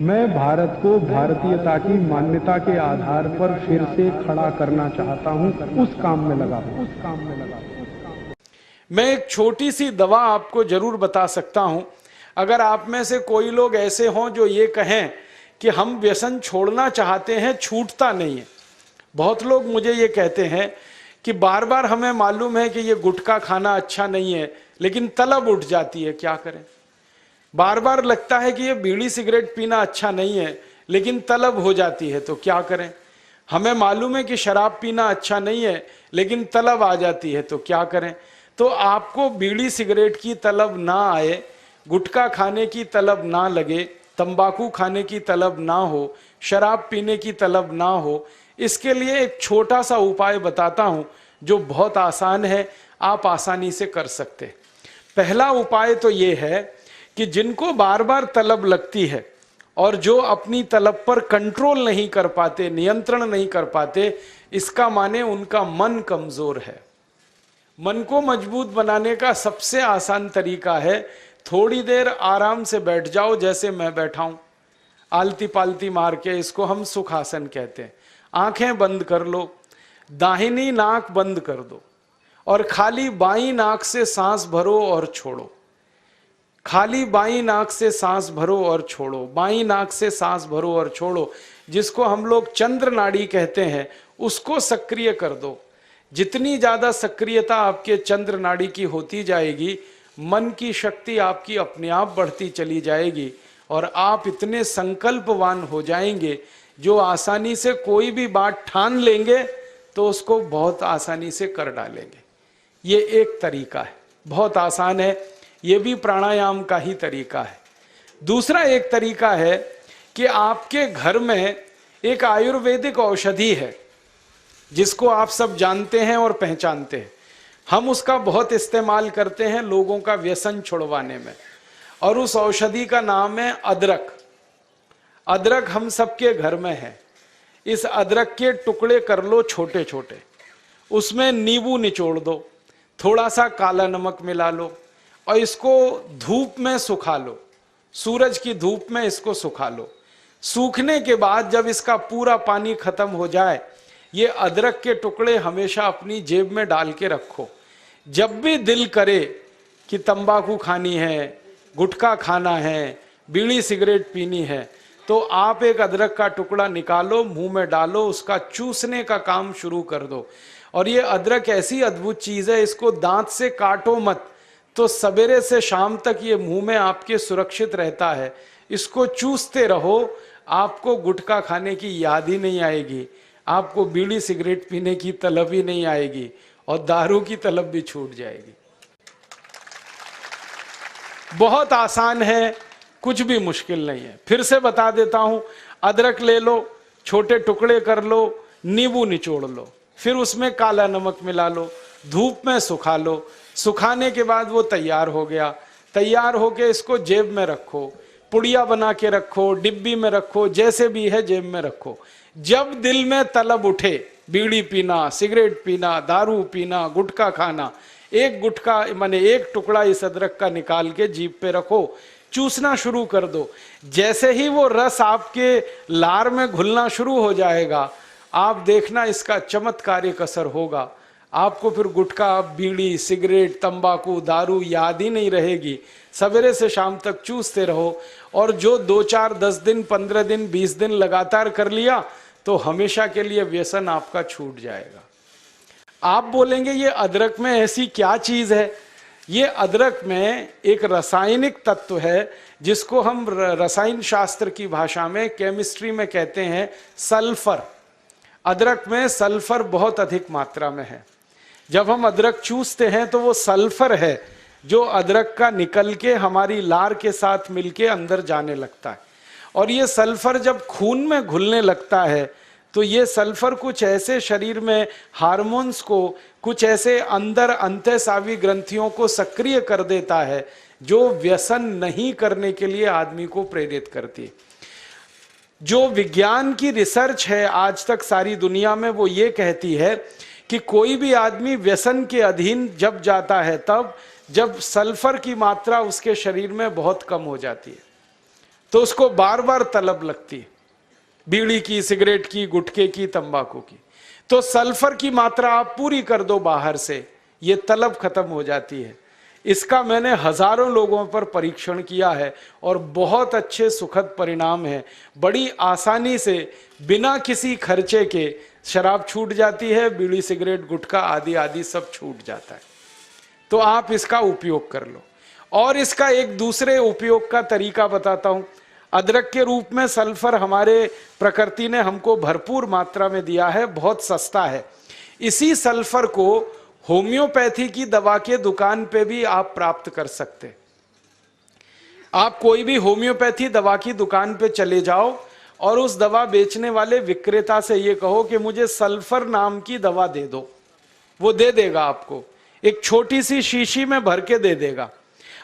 मैं भारत को भारतीयता की मान्यता के आधार पर फिर से खड़ा करना चाहता हूं, उस काम में लगा हूं। मैं एक छोटी सी दवा आपको जरूर बता सकता हूं। अगर आप में से कोई लोग ऐसे हों जो ये कहें कि हम व्यसन छोड़ना चाहते हैं, छूटता नहीं है। बहुत लोग मुझे ये कहते हैं कि बार बार हमें मालूम है कि ये गुटखा खाना अच्छा नहीं है, लेकिन तलब उठ जाती है, क्या करें। बार बार लगता है कि ये बीड़ी सिगरेट पीना अच्छा नहीं है, लेकिन तलब हो जाती है, तो क्या करें। हमें मालूम है कि शराब पीना अच्छा नहीं है, लेकिन तलब आ जाती है, तो क्या करें। तो आपको बीड़ी सिगरेट की तलब ना आए, गुटखा खाने की तलब ना लगे, तंबाकू खाने की तलब ना हो, शराब पीने की तलब ना हो, इसके लिए एक छोटा सा उपाय बताता हूं जो बहुत आसान है, आप आसानी से कर सकते। पहला उपाय तो ये है कि जिनको बार बार तलब लगती है और जो अपनी तलब पर कंट्रोल नहीं कर पाते, नियंत्रण नहीं कर पाते, इसका माने उनका मन कमजोर है। मन को मजबूत बनाने का सबसे आसान तरीका है, थोड़ी देर आराम से बैठ जाओ, जैसे मैं बैठा हूं, आलती पालती मार के। इसको हम सुखासन कहते हैं। आंखें बंद कर लो, दाहिनी नाक बंद कर दो और खाली बाईं नाक से सांस भरो और छोड़ो। खाली बाईं नाक से सांस भरो और छोड़ो, बाईं नाक से सांस भरो और छोड़ो। जिसको हम लोग चंद्र नाड़ी कहते हैं, उसको सक्रिय कर दो। जितनी ज्यादा सक्रियता आपके चंद्र नाड़ी की होती जाएगी, मन की शक्ति आपकी अपने आप बढ़ती चली जाएगी और आप इतने संकल्पवान हो जाएंगे जो आसानी से कोई भी बात ठान लेंगे तो उसको बहुत आसानी से कर डालेंगे। ये एक तरीका है, बहुत आसान है, ये भी प्राणायाम का ही तरीका है। दूसरा एक तरीका है कि आपके घर में एक आयुर्वेदिक औषधि है जिसको आप सब जानते हैं और पहचानते हैं। हम उसका बहुत इस्तेमाल करते हैं लोगों का व्यसन छुड़वाने में, और उस औषधि का नाम है अदरक। अदरक हम सबके घर में है। इस अदरक के टुकड़े कर लो छोटे छोटे, उसमें नींबू निचोड़ दो, थोड़ा सा काला नमक मिला लो और इसको धूप में सुखा लो, सूरज की धूप में इसको सुखा लो। सूखने के बाद जब इसका पूरा पानी खत्म हो जाए, ये अदरक के टुकड़े हमेशा अपनी जेब में डाल के रखो। जब भी दिल करे कि तंबाकू खानी है, गुटखा खाना है, बीड़ी सिगरेट पीनी है, तो आप एक अदरक का टुकड़ा निकालो, मुंह में डालो, उसका चूसने का काम शुरू कर दो। और ये अदरक ऐसी अद्भुत चीज है, इसको दांत से काटो मत, तो सवेरे से शाम तक ये मुंह में आपके सुरक्षित रहता है। इसको चूसते रहो, आपको गुटखा खाने की याद ही नहीं आएगी, आपको बीड़ी सिगरेट पीने की तलब ही नहीं आएगी और दारू की तलब भी छूट जाएगी। बहुत आसान है, कुछ भी मुश्किल नहीं है। फिर से बता देता हूं, अदरक ले लो, छोटे टुकड़े कर लो, नींबू निचोड़ लो, फिर उसमें काला नमक मिला लो, धूप में सुखा लो। सुखाने के बाद वो तैयार हो गया। तैयार होके इसको जेब में रखो, पुड़िया बना के रखो, डिब्बी में रखो, जैसे भी है जेब में रखो। जब दिल में तलब उठे, बीड़ी पीना, सिगरेट पीना, दारू पीना, गुटखा खाना, एक गुटखा माने एक टुकड़ा इस अदरक का निकाल के जीभ पे रखो, चूसना शुरू कर दो। जैसे ही वो रस आपके लार में घुलना शुरू हो जाएगा, आप देखना इसका चमत्कारिक असर होगा। आपको फिर गुटखा, बीड़ी, सिगरेट, तंबाकू, दारू याद ही नहीं रहेगी। सवेरे से शाम तक चूसते रहो, और जो 2, 4, 10 दिन, 15 दिन, 20 दिन लगातार कर लिया तो हमेशा के लिए व्यसन आपका छूट जाएगा। आप बोलेंगे ये अदरक में ऐसी क्या चीज है? ये अदरक में एक रासायनिक तत्व है जिसको हम रसायन शास्त्र की भाषा में, केमिस्ट्री में कहते हैं सल्फर। अदरक में सल्फर बहुत अधिक मात्रा में है। जब हम अदरक चूसते हैं तो वो सल्फर है जो अदरक का निकल के हमारी लार के साथ मिलके अंदर जाने लगता है। और ये सल्फर जब खून में घुलने लगता है तो ये सल्फर कुछ ऐसे शरीर में हार्मोन्स को, कुछ ऐसे अंदर अंतःस्रावी ग्रंथियों को सक्रिय कर देता है जो व्यसन नहीं करने के लिए आदमी को प्रेरित करती है। जो विज्ञान की रिसर्च है आज तक सारी दुनिया में, वो ये कहती है कि कोई भी आदमी व्यसन के अधीन जब जाता है तब जब सल्फर की मात्रा उसके शरीर में बहुत कम हो जाती है। तो उसको बार बार तलब लगती है, बीड़ी की, सिगरेट की, गुटखे की, तंबाकू की। तो सल्फर की मात्रा आप पूरी कर दो बाहर से, ये तलब खत्म हो जाती है। इसका मैंने हजारों लोगों पर परीक्षण किया है और बहुत अच्छे सुखद परिणाम है। बड़ी आसानी से बिना किसी खर्चे के शराब छूट जाती है, बीड़ी, सिगरेट, गुटखा आदि आदि सब छूट जाता है। तो आप इसका उपयोग कर लो। और इसका एक दूसरे उपयोग का तरीका बताता हूं। अदरक के रूप में सल्फर हमारे प्रकृति ने हमको भरपूर मात्रा में दिया है, बहुत सस्ता है। इसी सल्फर को होम्योपैथी की दवा के दुकान पे भी आप प्राप्त कर सकते हैं। आप कोई भी होम्योपैथी दवा की दुकान पे चले जाओ और उस दवा बेचने वाले विक्रेता से ये कहो कि मुझे सल्फर नाम की दवा दे दो, वो दे देगा आपको, एक छोटी सी शीशी में भर के दे देगा।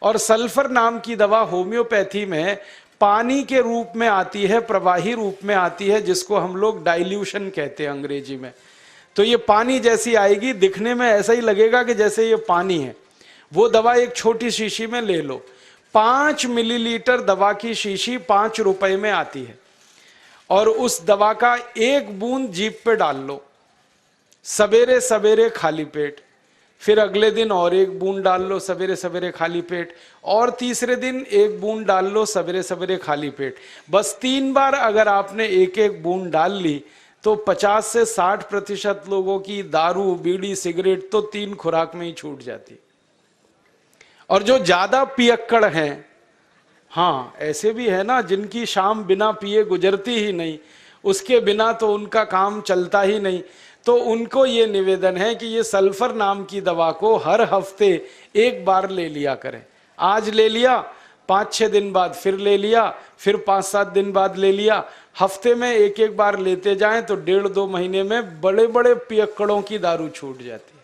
और सल्फर नाम की दवा होम्योपैथी में पानी के रूप में आती है, प्रवाही रूप में आती है, जिसको हम लोग डाइल्यूशन कहते हैं अंग्रेजी में। तो ये पानी जैसी आएगी, दिखने में ऐसा ही लगेगा कि जैसे ये पानी है। वो दवा एक छोटी शीशी में ले लो। 5 मिलीलीटर दवा की शीशी 5 रुपए में आती है। और उस दवा का 1 बूंद जीभ पे डाल लो, सवेरे सवेरे खाली पेट, फिर अगले दिन और 1 बूंद डाल लो सवेरे सवेरे खाली पेट, और तीसरे दिन 1 बूंद डाल लो सवेरे सवेरे खाली पेट। बस 3 बार अगर आपने 1-1 बूंद डाल ली तो 50 से 60% लोगों की दारू, बीड़ी, सिगरेट तो 3 खुराक में ही छूट जाती। और जो ज्यादा पियक्कड़ हैं, हाँ ऐसे भी है ना जिनकी शाम बिना पिए गुजरती ही नहीं, उसके बिना तो उनका काम चलता ही नहीं, तो उनको ये निवेदन है कि ये सल्फर नाम की दवा को हर हफ्ते 1 बार ले लिया करें। आज ले लिया, 5-6 दिन बाद फिर ले लिया, फिर 5-7 दिन बाद ले लिया। हफ्ते में 1-1 बार लेते जाएं तो 1.5-2 महीने में बड़े बड़े पियक्कड़ों की दारू छूट जाती है।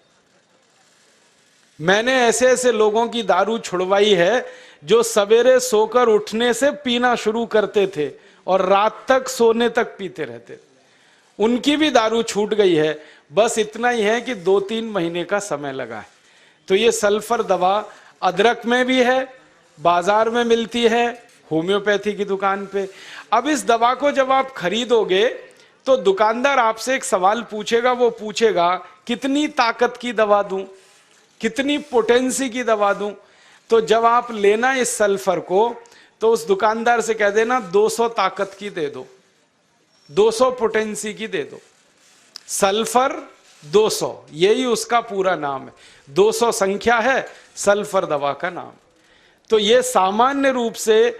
मैंने ऐसे ऐसे लोगों की दारू छुड़वाई है जो सवेरे सोकर उठने से पीना शुरू करते थे और रात तक सोने तक पीते रहते थे, उनकी भी दारू छूट गई है। बस इतना ही है कि 2-3 महीने का समय लगा है। तो ये सल्फर दवा अदरक में भी है, बाजार में मिलती है, होम्योपैथी की दुकान पे। अब इस दवा को जब आप खरीदोगे तो दुकानदार आपसे एक सवाल पूछेगा, वो पूछेगा कितनी ताकत की दवा दूं, कितनी पोटेंसी की दवा दूं। तो जब आप लेना इस सल्फर को तो उस दुकानदार से कह देना 200 ताकत की दे दो, 200 पोटेंसी की दे दो। सल्फर 200, यही उसका पूरा नाम है। 200 संख्या है, सल्फर दवा का नाम। तो ये सामान्य रूप से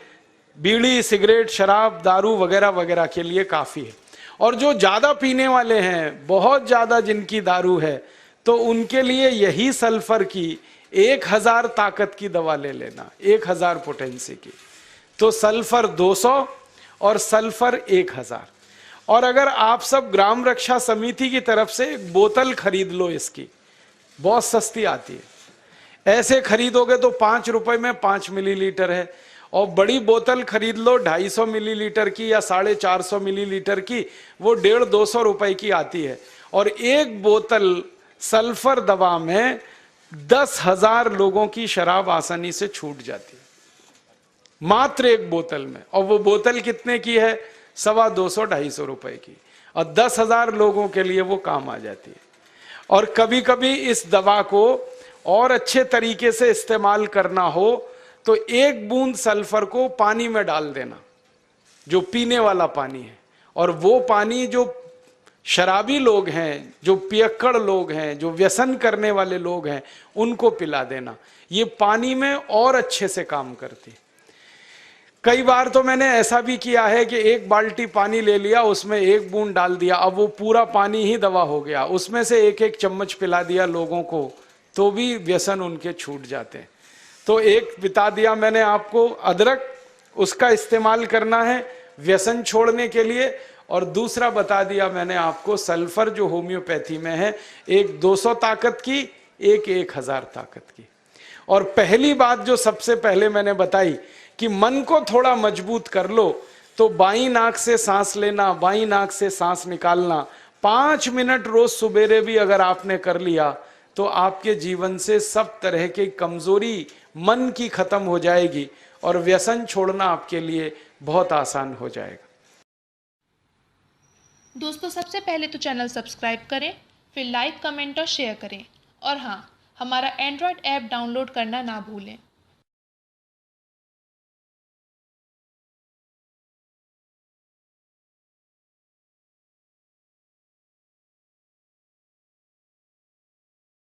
बीड़ी, सिगरेट, शराब, दारू वगैरह वगैरह के लिए काफी है। और जो ज्यादा पीने वाले हैं, बहुत ज्यादा जिनकी दारू है, तो उनके लिए यही सल्फर की 1000 ताकत की दवा ले लेना, 1000 पोटेंसी की। तो सल्फर 200 और सल्फर 1000। और अगर आप सब ग्राम रक्षा समिति की तरफ से एक बोतल खरीद लो, इसकी बहुत सस्ती आती है। ऐसे खरीदोगे तो 5 रुपए में 5 मिलीलीटर है, और बड़ी बोतल खरीद लो 250 मिलीलीटर की या 450 मिलीलीटर की, वो 150-200 रुपए की आती है। और एक बोतल सल्फर दवा में 10,000 लोगों की शराब आसानी से छूट जाती है, मात्र एक बोतल में। और वो बोतल कितने की है? 250-250 रुपए की, और 10,000 लोगों के लिए वो काम आ जाती है। और कभी कभी इस दवा को और अच्छे तरीके से इस्तेमाल करना हो तो 1 बूंद सल्फर को पानी में डाल देना, जो पीने वाला पानी है, और वो पानी जो शराबी लोग हैं, जो पियक्कड़ लोग हैं, जो व्यसन करने वाले लोग हैं, उनको पिला देना। ये पानी में और अच्छे से काम करती। कई बार तो मैंने ऐसा भी किया है कि 1 बाल्टी पानी ले लिया, उसमें 1 बूंद डाल दिया, अब वो पूरा पानी ही दवा हो गया, उसमें से 1-1 चम्मच पिला दिया लोगों को, तो भी व्यसन उनके छूट जाते हैं। तो एक बता दिया मैंने आपको अदरक, उसका इस्तेमाल करना है व्यसन छोड़ने के लिए, और दूसरा बता दिया मैंने आपको सल्फर जो होम्योपैथी में है, एक 200 ताकत की, एक 1000 ताकत की। और पहली बात जो सबसे पहले मैंने बताई कि मन को थोड़ा मजबूत कर लो, तो बाईं नाक से सांस लेना, बाईं नाक से सांस निकालना 5 मिनट रोज सुबेरे भी अगर आपने कर लिया तो आपके जीवन से सब तरह की कमजोरी मन की खत्म हो जाएगी और व्यसन छोड़ना आपके लिए बहुत आसान हो जाएगा। दोस्तों, सबसे पहले तो चैनल सब्सक्राइब करें, फिर लाइक, कमेंट और शेयर करें। और हाँ, हमारा एंड्रॉयड ऐप डाउनलोड करना ना भूलें।